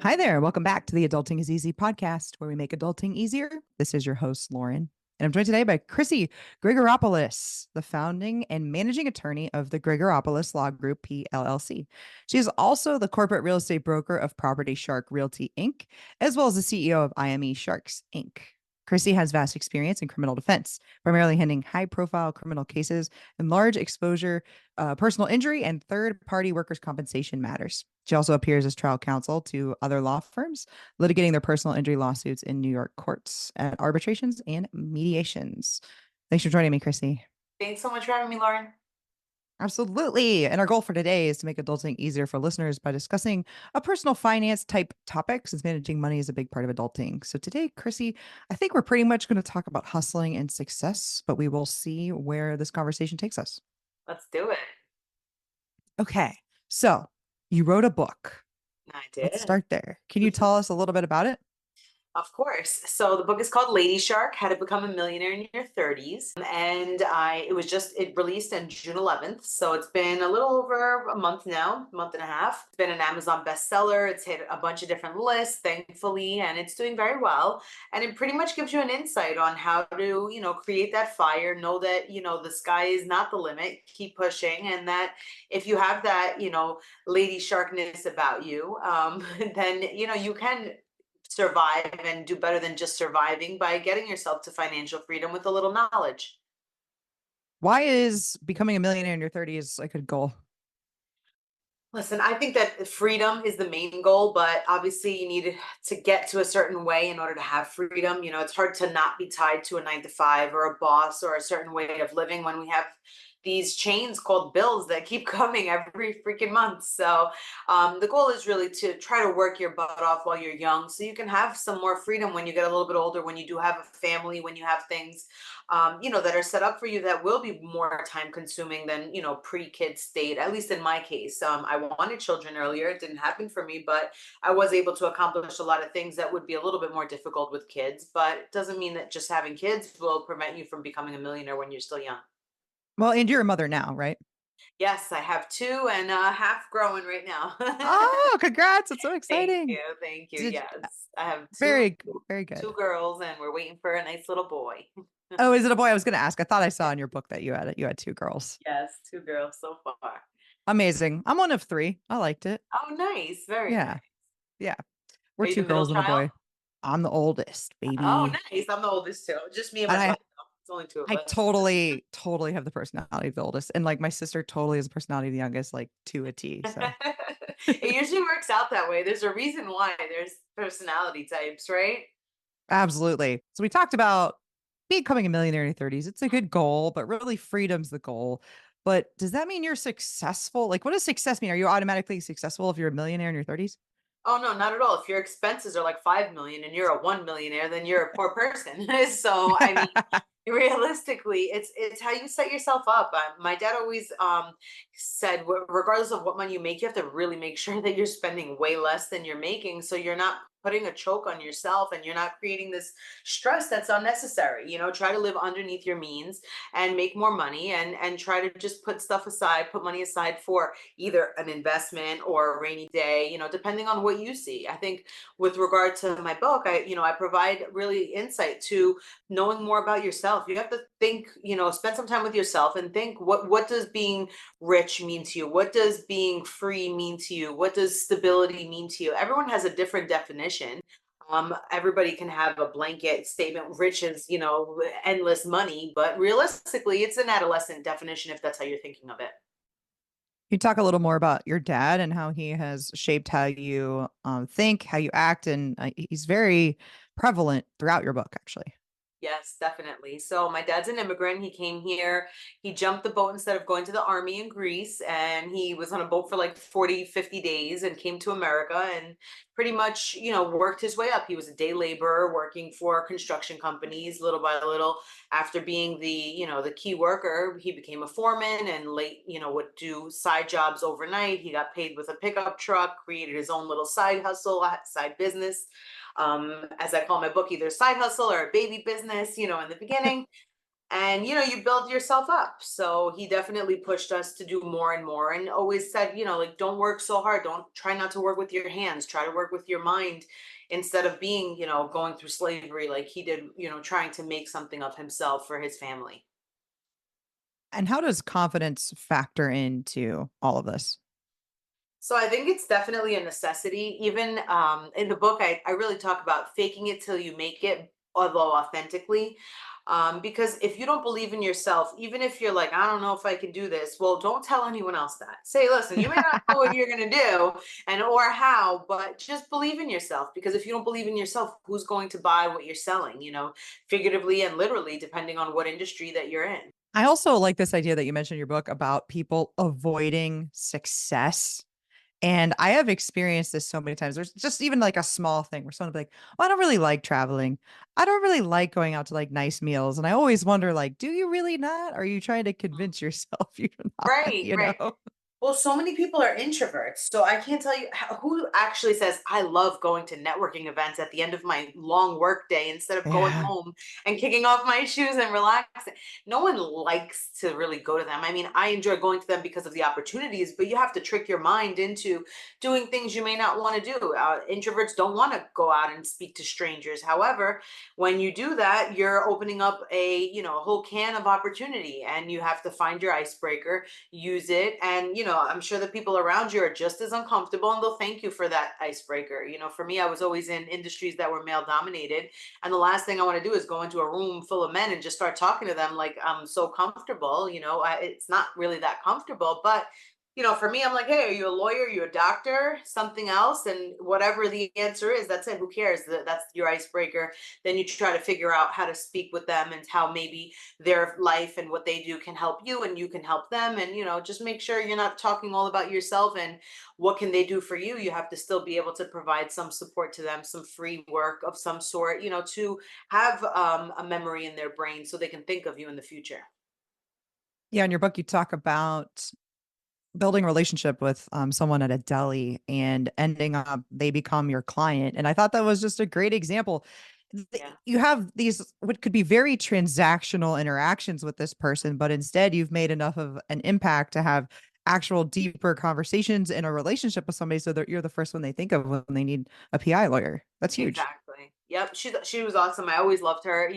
Hi there. Welcome back to the Adulting is Easy podcast, where we make adulting easier. This is your host, Lauren. And I'm joined today by Chrissy Grigoropoulos, the founding and managing attorney of the Grigoropoulos Law Group, PLLC. She is also the corporate real estate broker of Property Shark Realty, Inc., as well as the CEO of IME Sharks, Inc. Chrissy has vast experience in criminal defense, primarily handling high-profile criminal cases and large exposure, personal injury, and third-party workers' compensation matters. She also appears as trial counsel to other law firms, litigating their personal injury lawsuits in New York courts at arbitrations and mediations. Thanks for joining me, Chrissy. Thanks so much for having me, Lauren. Absolutely. And our goal for today is to make adulting easier for listeners by discussing a personal finance type topic, since managing money is a big part of adulting. So today, Chrissy, I think we're pretty much going to talk about hustling and success, but we will see where this conversation takes us. Let's do it. Okay. So you wrote a book. I Let's did. start there. Can you tell us a little bit about it? Of course. So the book is called Ladyshark: How to Become a Millionaire in Your 30s. And it released on June 11th. So it's been a little over a month now, month and a half. It's been an Amazon bestseller. It's hit a bunch of different lists, thankfully, and it's doing very well. And it pretty much gives you an insight on how to, create that fire, know that, the sky is not the limit, keep pushing. And that if you have that, lady sharkness about you, then, you can survive and do better than just surviving by getting yourself to financial freedom with a little knowledge. Why is becoming a millionaire in your 30s like a goal? Listen, I think that freedom is the main goal, but obviously you need to get to a certain way in order to have freedom. It's hard to not be tied to a 9 to 5 or a boss or a certain way of living when we have these chains called bills that keep coming every freaking month. So the goal is really to try to work your butt off while you're young so you can have some more freedom when you get a little bit older, when you do have a family, when you have things, that are set up for you that will be more time consuming than, pre-kid state, at least in my case. I wanted children earlier. It didn't happen for me, but I was able to accomplish a lot of things that would be a little bit more difficult with kids. But it doesn't mean that just having kids will prevent you from becoming a millionaire when you're still young. Well, and you're a mother now, right? Yes, I have two and half growing right now. Oh, congrats. It's so Thank exciting. you. Thank you. Did Yes. I have two very, very two good. girls and we're waiting for a nice little boy. Oh, is it a boy? I was going to ask. I thought I saw in your book that you had two girls. Yes, two girls so far. Amazing. I'm one of three. I liked it. Oh, nice. Very Yeah. nice. Yeah. We're Are you the two middle girls and a child? boy. I'm the oldest, Oh, baby. nice. I'm the oldest too. Just me and And my I brother. It's only two of I us. totally have the personality of the oldest. And like my sister totally has the personality of the youngest, like to a T. So It usually works out that way. There's a reason why there's personality types, right? absolutely. So we talked about becoming a millionaire in your 30s. It's a good goal, but really freedom's the goal. But does that mean you're successful? Like, what does success mean? Are you automatically successful if you're a millionaire in your 30s? Oh no, not at all. If your expenses are like 5 million and you're a 1 millionaire, then you're a poor person. So I mean, realistically, it's how you set yourself up. My dad always said, regardless of what money you make, you have to really make sure that you're spending way less than you're making, so you're not putting a choke on yourself and you're not creating this stress that's unnecessary. Try to live underneath your means and make more money, and try to just put stuff aside, put money aside for either an investment or a rainy day, depending on what you see. I think with regard to my book, I provide really insight to knowing more about yourself. You have to think, spend some time with yourself and think, what does being rich mean to you? What does being free mean to you? What does stability mean to you? Everyone has a different definition. Everybody can have a blanket statement, rich is, endless money, but realistically, it's an adolescent definition if that's how you're thinking of it. You talk a little more about your dad and how he has shaped how you think, how you act, and he's very prevalent throughout your book, actually. Yes, definitely. So my dad's an immigrant. He came here, he jumped the boat instead of going to the army in Greece, and he was on a boat for like 40, 50 days and came to America and pretty much, worked his way up. He was a day laborer working for construction companies little by little. After being the key worker, he became a foreman and late, would do side jobs overnight. He got paid with a pickup truck, created his own little side hustle, side business, as I call my book, either side hustle or a baby business, in the beginning. and you build yourself up. So he definitely pushed us to do more and more, and always said, like, don't work so hard, don't try not to work with your hands, try to work with your mind, instead of being, going through slavery like he did, trying to make something of himself for his family. And how does confidence factor into all of this? So I think it's definitely a necessity. Even in the book, I really talk about faking it till you make it, although authentically. Because if you don't believe in yourself, even if you're like, I don't know if I can do this, well, don't tell anyone else that. Say, listen, you may not know what you're gonna do and or how, but just believe in yourself. Because if you don't believe in yourself, who's going to buy what you're selling? Figuratively and literally, depending on what industry that you're in. I also like this idea that you mentioned in your book about people avoiding success. And I have experienced this so many times. There's just even like a small thing where someone will be like, "Oh, I don't really like traveling. I don't really like going out to like nice meals." And I always wonder, like, do you really not? Are you trying to convince yourself you're not, Right, you right. know? Well, so many people are introverts. So I can't tell you who actually says, I love going to networking events at the end of my long work day instead of going Yeah. home and kicking off my shoes and relaxing. No one likes to really go to them. I mean, I enjoy going to them because of the opportunities, but you have to trick your mind into doing things you may not want to do. Introverts don't want to go out and speak to strangers. However, when you do that, you're opening up a whole can of opportunity, and you have to find your icebreaker, use it, and I'm sure the people around you are just as uncomfortable, and they'll thank you for that icebreaker. For me, I was always in industries that were male dominated, and the last thing I want to do is go into a room full of men and just start talking to them like I'm so comfortable. It's not really that comfortable, but for me, I'm like, hey, are you a lawyer? Are you a doctor? Something else? And whatever the answer is, that's it. Who cares? That's your icebreaker. Then you try to figure out how to speak with them and how maybe their life and what they do can help you and you can help them. And just make sure you're not talking all about yourself and what can they do for you. You have to still be able to provide some support to them, some free work of some sort, to have a memory in their brain so they can think of you in the future. Yeah. In your book, you talk about building a relationship with someone at a deli and ending up they become your client. And I thought that was just a great example. Yeah. You have these what could be very transactional interactions with this person, but instead you've made enough of an impact to have actual deeper conversations in a relationship with somebody so that you're the first one they think of when they need a PI lawyer. That's huge. Exactly. Yep. She was awesome. I always loved her.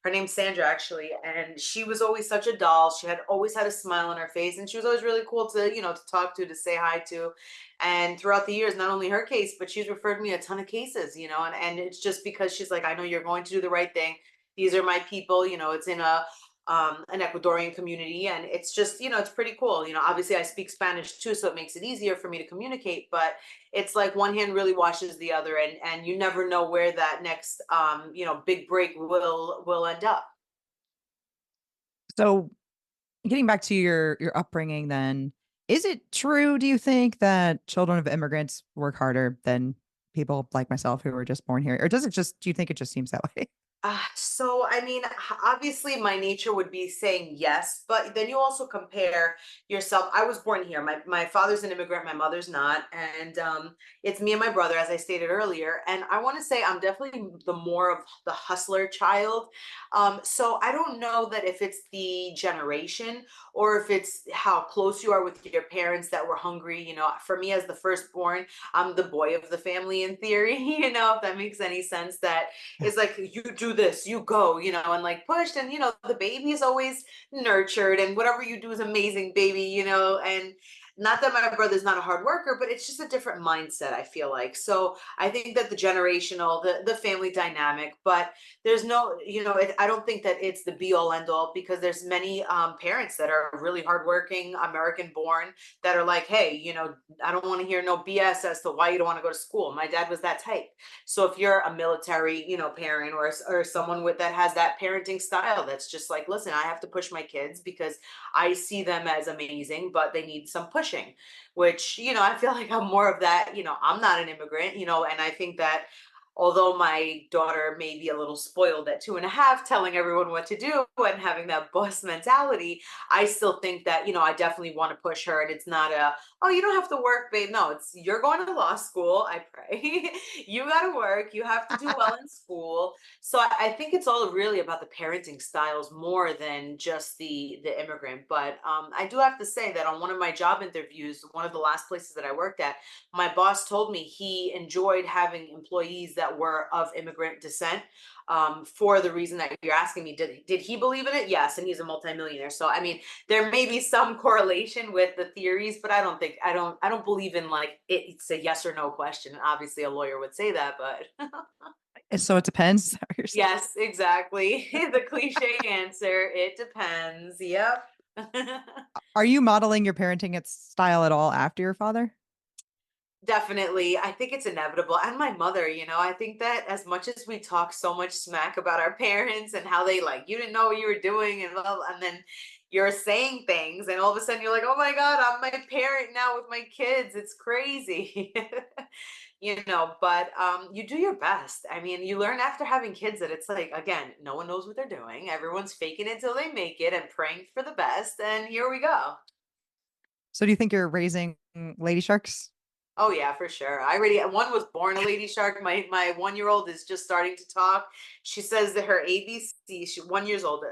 Her name's Sandra actually, and she was always such a doll. She had always had a smile on her face, and she was always really cool to talk to say hi to. And throughout the years, not only her case, but she's referred me a ton of cases. And it's just because she's like, I know you're going to do the right thing. These are my people. It's in an Ecuadorian community, and it's just it's pretty cool. Obviously I speak Spanish too, so it makes it easier for me to communicate, but it's like one hand really washes the other, and you never know where that next big break will end up. So getting back to your upbringing then, is it true, do you think, that children of immigrants work harder than people like myself who were just born here? Or does it just do you think it just seems that way? So I mean, obviously, my nature would be saying yes, but then you also compare yourself. I was born here. My father's an immigrant, my mother's not, and it's me and my brother, as I stated earlier. And I want to say I'm definitely the more of the hustler child. So I don't know that if it's the generation or if it's how close you are with your parents that were hungry. For me as the firstborn, I'm the boy of the family in theory. If that makes any sense. That Yeah. is like, you do this, you go, and like pushed, and the baby is always nurtured, and whatever you do is amazing, baby. And not that my brother's not a hard worker, but it's just a different mindset, I feel like. So I think that the generational, the family dynamic, but there's no, I don't think that it's the be all end all, because there's many parents that are really hardworking, American born, that are like, hey, I don't want to hear no BS as to why you don't want to go to school. My dad was that type. So if you're a military, parent, or someone with that has that parenting style, that's just like, listen, I have to push my kids because I see them as amazing, but they need some pushing, which, I feel like I'm more of that. I'm not an immigrant, and I think that although my daughter may be a little spoiled at 2.5, telling everyone what to do and having that boss mentality, I still think that, I definitely want to push her. And it's not a, oh, you don't have to work, babe. No, it's you're going to law school. I pray. You got to work. You have to do well in school. So I think it's all really about the parenting styles more than just the immigrant. But I do have to say that on one of my job interviews, one of the last places that I worked at, my boss told me he enjoyed having employees that were of immigrant descent, for the reason that you're asking me. Did he believe in it? Yes, and he's a multimillionaire. So I mean, there may be some correlation with the theories, but I don't believe in like it's a yes or no question. Obviously, a lawyer would say that, but And so it depends. Is that what you're saying? yes, exactly. The cliche answer, it depends. Yep. Are you modeling your parenting style at all after your father? Definitely. I think it's inevitable. And my mother, I think that as much as we talk so much smack about our parents and how they like, you didn't know what you were doing, and blah, blah, and then you're saying things, and all of a sudden you're like, oh my God, I'm my parent now with my kids. It's crazy. But you do your best. I mean, you learn after having kids that it's like, again, no one knows what they're doing. Everyone's faking it till they make it and praying for the best. And here we go. So do you think you're raising lady sharks? Oh yeah, for sure. I already one was born a lady shark. My 1-year-old is just starting to talk. She says that her ABC. She's 1 years old.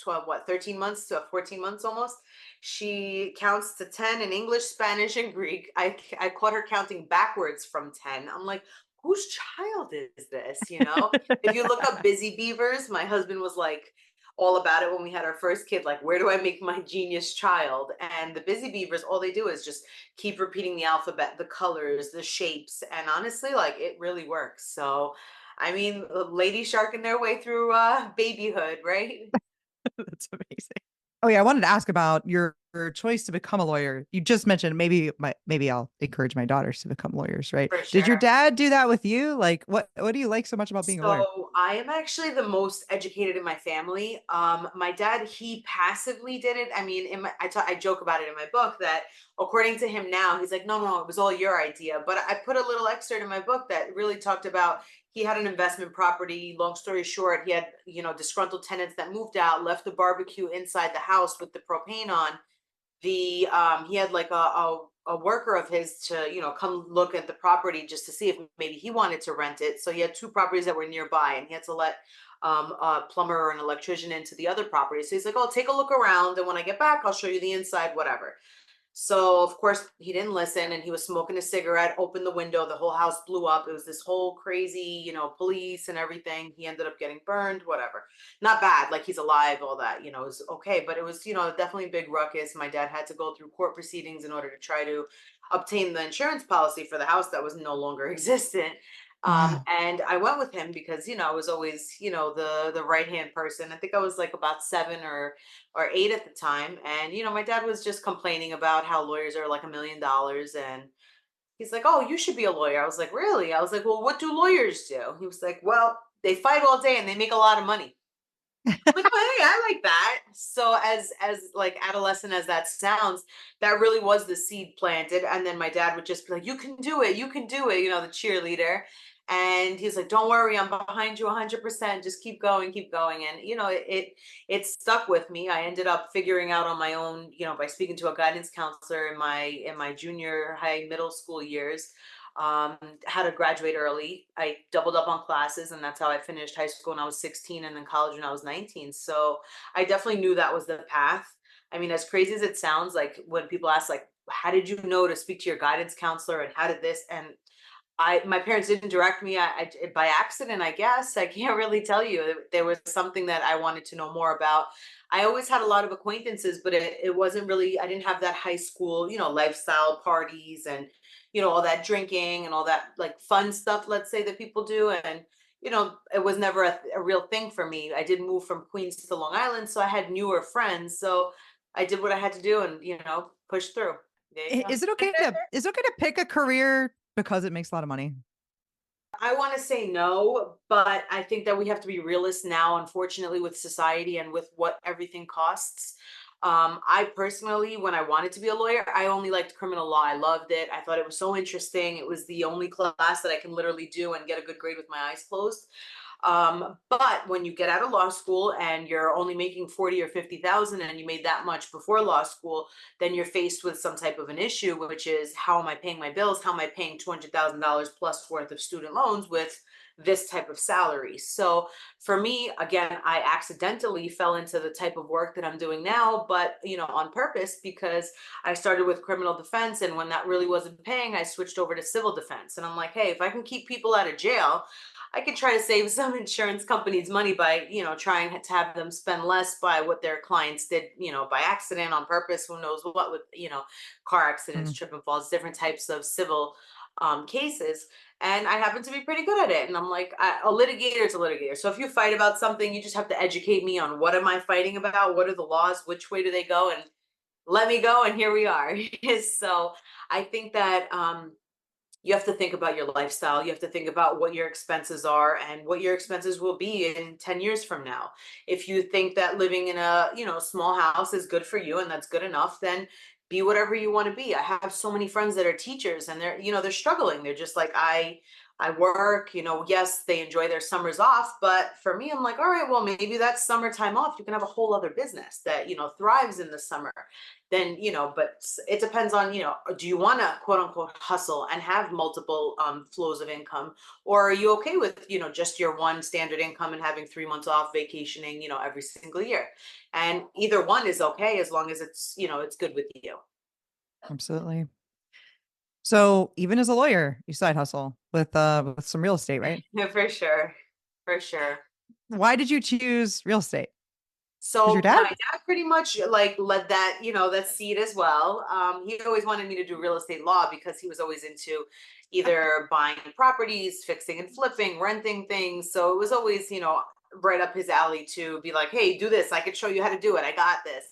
12, what, 13 months to 14 months almost. She counts to 10 in English, Spanish, and Greek. I caught her counting backwards from 10. I'm like, whose child is this? If you look up busy beavers, my husband was like all about it when we had our first kid, like, where do I make my genius child? And the busy beavers, all they do is just keep repeating the alphabet, the colors, the shapes, and honestly, like, it really works. So I mean, lady sharking their way through babyhood, right? That's amazing. Oh yeah, I wanted to ask about your choice to become a lawyer. You just mentioned maybe I'll encourage my daughters to become lawyers, right? For Did your sure. dad do that with you? Like what do you like so much about being a lawyer? So I am actually the most educated in my family. My dad, he passively did it. I mean, I joke about it in my book that according to him now, he's like, no, no, it was all your idea. But I put a little excerpt in my book that really talked about he had an investment property. Long story short, he had, disgruntled tenants that moved out, left the barbecue inside the house with the propane on. He had like a worker of his to come look at the property just to see if maybe he wanted to rent it. So he had two properties that were nearby, and he had to let a plumber or an electrician into the other property. So he's like, oh, take a look around, and when I get back, I'll show you the inside, whatever. So of course he didn't listen, and he was smoking a cigarette, opened the window, the whole house blew up. It was this whole crazy, police and everything. He ended up getting burned, whatever. Not bad, like he's alive, all that, it was okay, but it was, definitely a big ruckus. My dad had to go through court proceedings in order to try to obtain the insurance policy for the house that was no longer existent. Wow. And I went with him because, I was always, the right hand person. I think I was like about 7 or 8 at the time. And, my dad was just complaining about how lawyers are like $1 million. And he's like, oh, you should be a lawyer. I was like, really? I was like, well, what do lawyers do? He was like, well, they fight all day and they make a lot of money. I'm like, oh, hey, I like that. So as like adolescent as that sounds, that really was the seed planted. And then my dad would just be like, you can do it, you can do it, the cheerleader. And he's like, don't worry, I'm behind you 100%. Just keep going, keep going. And it stuck with me. I ended up figuring out on my own, by speaking to a guidance counselor in my junior high middle school years, how to graduate early. I doubled up on classes, and that's how I finished high school when I was 16 and then college when I was 19. So I definitely knew that was the path. I mean, as crazy as it sounds, like when people ask, like, how did you know to speak to your guidance counselor and how did this? And my parents didn't direct me. By accident, I guess. I can't really tell you. There was something that I wanted to know more about. I always had a lot of acquaintances, but it wasn't really. I didn't have that high school, lifestyle parties and all that drinking and all that like fun stuff. Let's say that people do, and it was never a real thing for me. I did move from Queens to Long Island, so I had newer friends. So I did what I had to do, and push through. There you go. Is it okay to pick a career because it makes a lot of money? I want to say no, but I think that we have to be realists now, unfortunately, with society and with what everything costs. I personally, when I wanted to be a lawyer, I only liked criminal law. I loved it. I thought it was so interesting. It was the only class that I can literally do and get a good grade with my eyes closed. But when you get out of law school and you're only making 40 or 50,000 and you made that much before law school, then you're faced with some type of an issue, which is how am I paying my bills? How am I paying $200,000 plus worth of student loans with this type of salary? So for me, again, I accidentally fell into the type of work that I'm doing now, but on purpose, because I started with criminal defense, and when that really wasn't paying, I switched over to civil defense. And I'm like, hey, if I can keep people out of jail, I could try to save some insurance companies money by, trying to have them spend less by what their clients did, by accident, on purpose, who knows what, with, car accidents, Mm. trip and falls, different types of civil cases. And I happen to be pretty good at it. And I'm like, a litigator is a litigator. So if you fight about something, you just have to educate me on what am I fighting about? What are the laws? Which way do they go? And let me go. And here we are. So I think that you have to think about your lifestyle. You have to think about what your expenses are and what your expenses will be in 10 years from now. If you think that living in a, small house is good for you and that's good enough, then be whatever you want to be. I have so many friends that are teachers and they're struggling. They're just like, I work, yes, they enjoy their summers off, but for me, I'm like, all right, well, maybe that's summertime off. You can have a whole other business that, thrives in the summer. Then, but it depends on, do you want to quote unquote hustle and have multiple flows of income? Or are you okay with, just your one standard income and having 3 months off vacationing, every single year? And either one is okay as long as it's good with you. Absolutely. So even as a lawyer, you side hustle with some real estate, right? Yeah, for sure. For sure. Why did you choose real estate? Because your So dad? my dad pretty much like led that, that seed as well. He always wanted me to do real estate law because he was always into either buying properties, fixing and flipping, renting things. So it was always, right up his alley to be like, hey, do this. I could show you how to do it. I got this.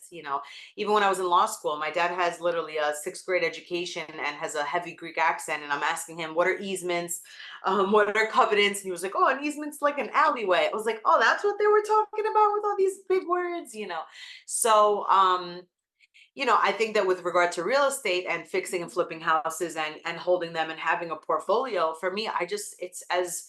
Even when I was in law school, my dad has literally a sixth grade education and has a heavy Greek accent. And I'm asking him, what are easements? What are covenants? And he was like, oh, an easement's like an alleyway. I was like, oh, that's what they were talking about with all these big words. So, I think that with regard to real estate and fixing and flipping houses and holding them and having a portfolio, for me, it's as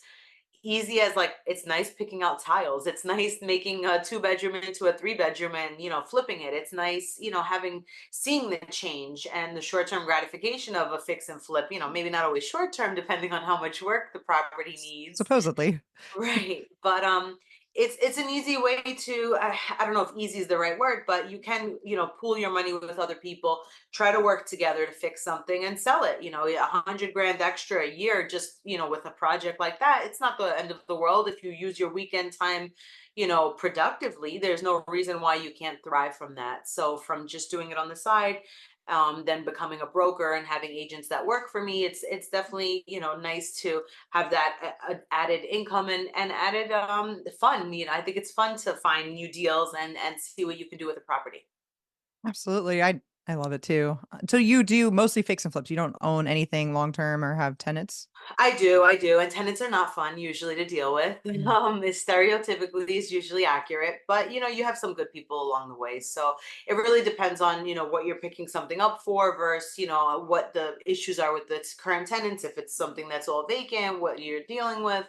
easy as like it's nice picking out tiles. It's nice making a 2 bedroom into a 3 bedroom and flipping it. It's nice having seeing the change and the short-term gratification of a fix and flip. Maybe not always short-term depending on how much work the property needs. Supposedly. Right. But it's an easy way to I don't know if easy is the right word, but you can, pool your money with other people, try to work together to fix something and sell it. 100 grand extra a year just, with a project like that. It's not the end of the world if you use your weekend time, productively. There's no reason why you can't thrive from that. So from just doing it on the side, then becoming a broker and having agents that work for me, it's definitely nice to have that added income and added fun. I think it's fun to find new deals and see what you can do with a property. Absolutely. I love it too. So you do mostly fix and flips. You don't own anything long term or have tenants? I do, and tenants are not fun usually to deal with. Mm. It's stereotypically is usually accurate, but you have some good people along the way. So it really depends on what you're picking something up for versus what the issues are with the current tenants. If it's something that's all vacant, what you're dealing with,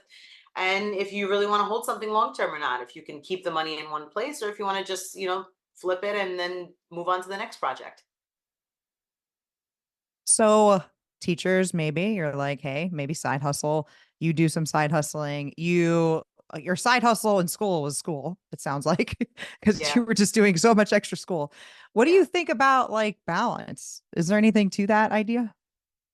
and if you really want to hold something long term or not. If you can keep the money in one place, or if you want to just flip it and then move on to the next project. So teachers, maybe you're like, hey, maybe side hustle. You do some side hustling. Your side hustle in school was school, it sounds like, because Yeah. you were just doing so much extra school. What do Yeah. you think about like balance? Is there anything to that idea?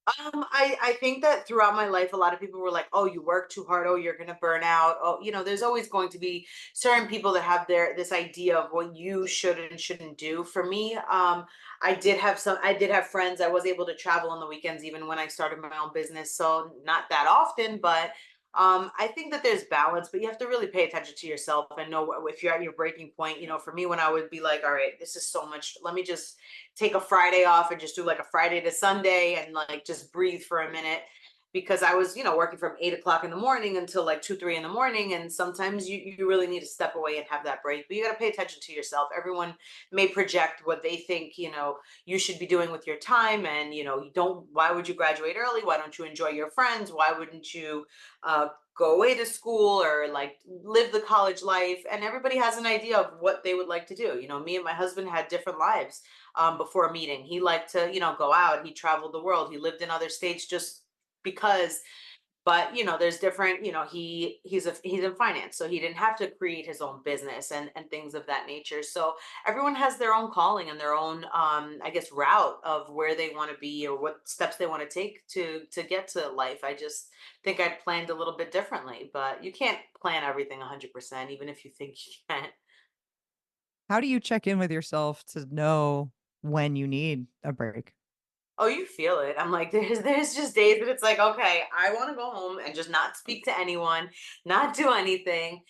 I think that throughout my life, a lot of people were like, "Oh, you work too hard. Oh, you're gonna burn out." Oh, there's always going to be certain people that have this idea of what you should and shouldn't do. For me, I did have friends. I was able to travel on the weekends even when I started my own business. So not that often, but I think that there's balance, but you have to really pay attention to yourself and know if you're at your breaking point. For me, when I would be like, "All right, this is so much. Let me just take a Friday off and just do like a Friday to Sunday and like just breathe for a minute," because I was, working from 8 o'clock in the morning until like 2, 3 in the morning. And sometimes you really need to step away and have that break, but you got to pay attention to yourself. Everyone may project what they think, you should be doing with your time. And, you don't, why would you graduate early? Why don't you enjoy your friends? Why wouldn't you, go away to school or like live the college life? And everybody has an idea of what they would like to do. Me and my husband had different lives before meeting. He liked to, go out. He traveled the world. He lived in other states just because. But there's different. He's in finance, so he didn't have to create his own business and things of that nature. So everyone has their own calling and their own, I guess, route of where they want to be or what steps they want to take to get to life. I just think I planned a little bit differently, but you can't plan everything 100%, even if you think you can. How do you check in with yourself to know when you need a break? Oh, you feel it. I'm like, there's just days that it's like, okay, I want to go home and just not speak to anyone, not do anything.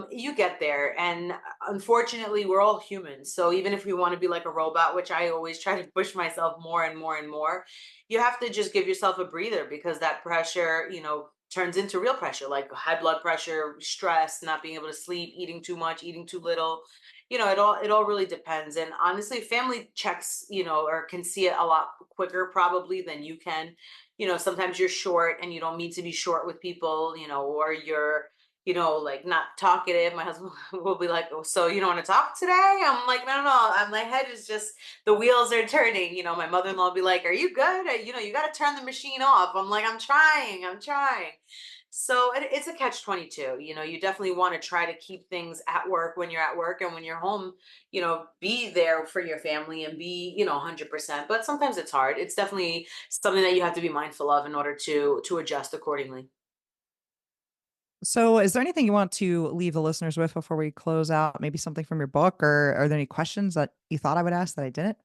You get there, and unfortunately, we're all humans. So even if we want to be like a robot, which I always try to push myself more and more and more, you have to just give yourself a breather because that pressure, turns into real pressure, like high blood pressure, stress, not being able to sleep, eating too much, eating too little. It all really depends. And honestly, family checks, or can see it a lot quicker probably than you can. Sometimes you're short and you don't mean to be short with people, or you're, like not talkative. My husband will be like, "Oh, so you don't want to talk today?" I'm like, "No, no, no. My head is just, the wheels are turning." My mother-in-law will be like, "Are you good? You got to turn the machine off." I'm like, I'm trying. So it's a catch 22. You definitely want to try to keep things at work when you're at work, and when you're home, be there for your family and be, 100%. But sometimes it's hard. It's definitely something that you have to be mindful of in order to adjust accordingly. So, is there anything you want to leave the listeners with before we close out? Maybe something from your book, or are there any questions that you thought I would ask that I didn't?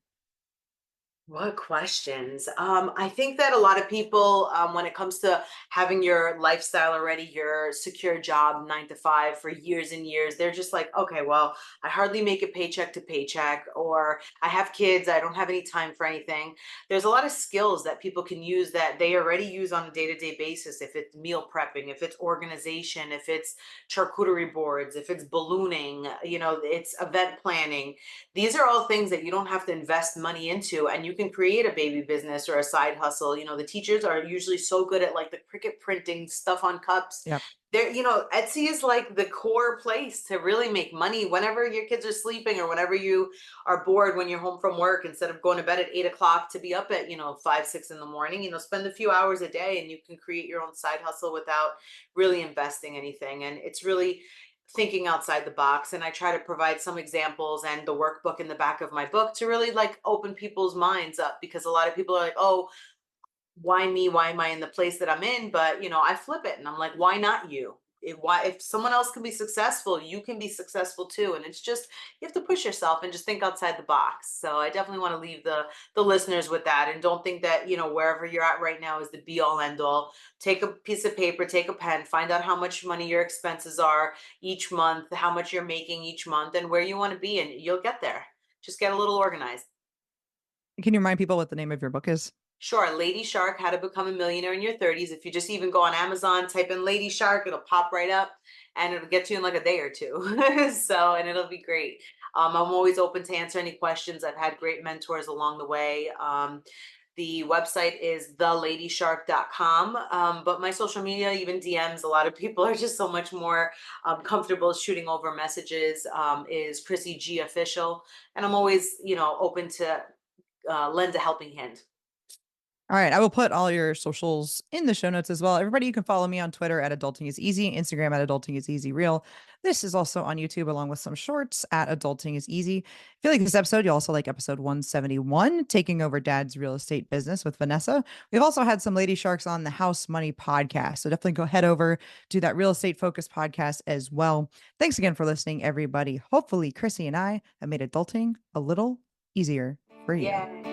What questions? I think that a lot of people, when it comes to having your lifestyle already, your secure job, 9 to 5 for years and years, they're just like, okay, well, I hardly make it paycheck to paycheck, or I have kids, I don't have any time for anything. There's a lot of skills that people can use that they already use on a day-to-day basis. If it's meal prepping, if it's organization, if it's charcuterie boards, if it's ballooning, it's event planning. These are all things that you don't have to invest money into, and you can create a baby business or a side hustle. The teachers are usually so good at like the cricket printing stuff on cups. Yep. Etsy is like the core place to really make money whenever your kids are sleeping, or whenever you are bored when you're home from work, instead of going to bed at 8 o'clock to be up at 5, 6 in the morning. Spend a few hours a day and you can create your own side hustle without really investing anything. And it's really thinking outside the box. And I try to provide some examples and the workbook in the back of my book to really like open people's minds up, because a lot of people are like, oh, why me? Why am I in the place that I'm in? But I flip it and I'm like, why not you? If someone else can be successful, you can be successful too. And it's just, you have to push yourself and just think outside the box. So I definitely want to leave the listeners with that, and don't think that wherever you're at right now is the be all end all. Take a piece of paper, take a pen, find out how much money your expenses are each month, how much you're making each month, and where you want to be, and you'll get there. Just get a little organized. Can you remind people what the name of your book is? Sure, Lady Shark, How to Become a Millionaire in Your 30s. If you just even go on Amazon, type in Lady Shark, it'll pop right up and it'll get to you in like a day or two. And it'll be great. I'm always open to answer any questions. I've had great mentors along the way. The website is theladyshark.com. But my social media, even DMs, a lot of people are just so much more comfortable shooting over messages, is Chrissy G Official. And I'm always, open to lend a helping hand. All right. I will put all your socials in the show notes as well. Everybody, you can follow me on Twitter at Adulting is Easy, Instagram at Adulting is Easy Real. This is also on YouTube along with some shorts at Adulting is Easy. If you like this episode, you also like episode 171, Taking Over Dad's Real Estate Business with Vanessa. We've also had some Lady Sharks on the House Money podcast. So definitely go head over to that real estate focused podcast as well. Thanks again for listening, everybody. Hopefully, Chrissy and I have made adulting a little easier for you. Yeah.